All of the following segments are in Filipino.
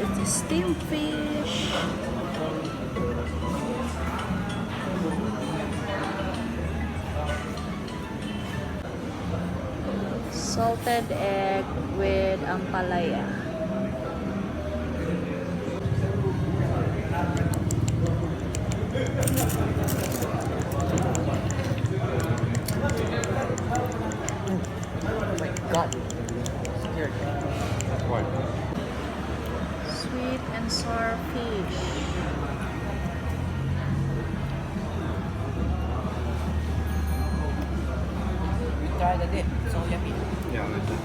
It's steamed fish. Salted egg with ampalaya. Oh my god. Scared. Why? Sweet and sour fish. We tried the dip. So yummy. Yeah, that's it.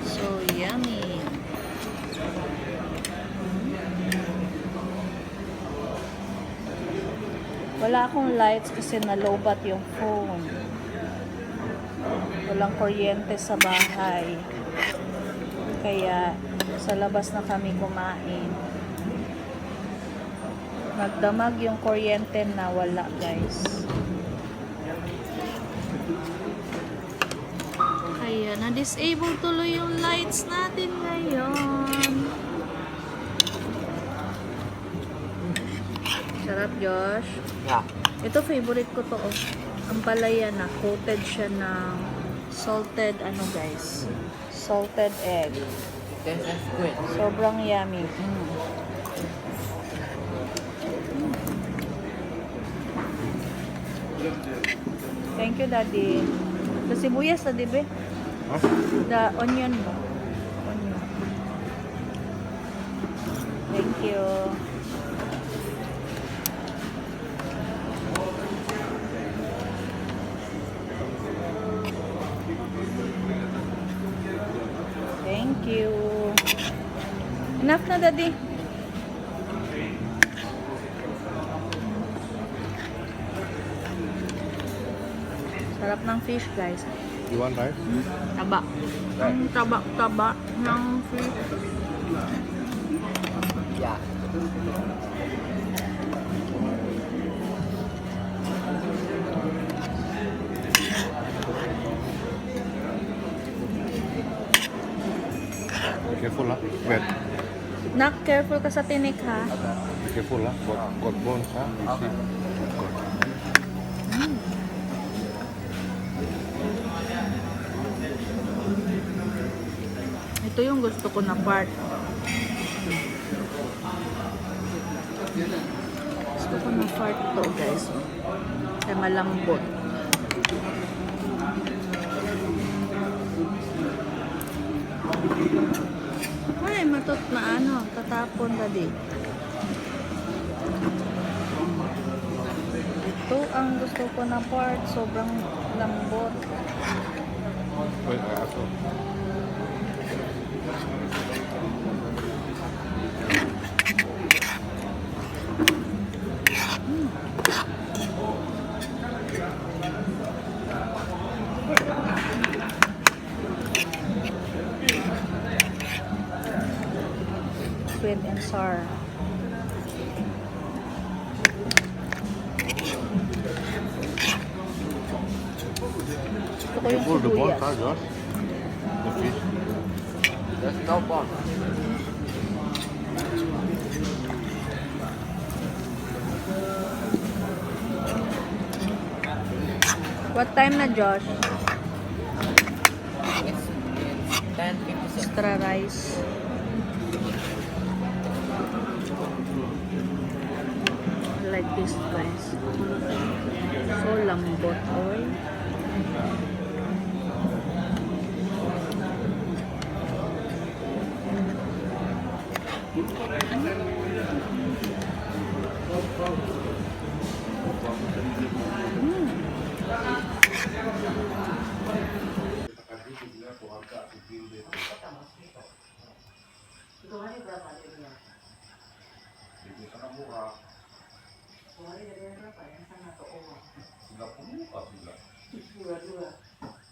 So yummy. Wala akong lights kasi nalobat yung phone. Walang kuryente sa bahay. Kaya sa labas na kami kumain. Nagdamag yung kuryente na wala, guys. Kaya na-disable tuloy yung lights natin ngayon. Sarap, Josh. Yeah. Ito, favorite ko to. Oh. Ang palaya na, coated siya ng salted, guys, salted egg. This is good. Sobrang yummy. Thank you, Daddy. Sa sibuyas, Daddy, be? Huh? The onion mo. Onion. Thank you. Thank you. Enough na, Daddy. Sarap ng fish, guys. You want rice? Taba. Ang taba-taba ng fish. Yeah. Be careful, huh? Wait. Nak, careful ka sa tinik, ha? Be careful, huh? Got bones, huh? You see? Got. Ito yung gusto ko na part. Gusto ko na part to, guys. Kaya malambot. Ay, matot na tatapon, Daddy. Ito ang gusto ko na part. Sobrang lambot. Wait, I ask you. Sweet and sour. Gusto ko yung Careful the bones, sibuyas. huh, Josh? The fish. There's no bone. What time na, Josh? It's 10:57. Extra rice. I like this, guys. So lambot, oy.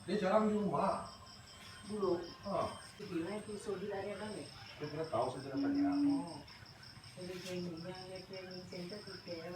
Dia jarang di rumah. Dulu, Ah, di piso di area kami. Yung pinatao sa dila pa niya. Sa training center, kaya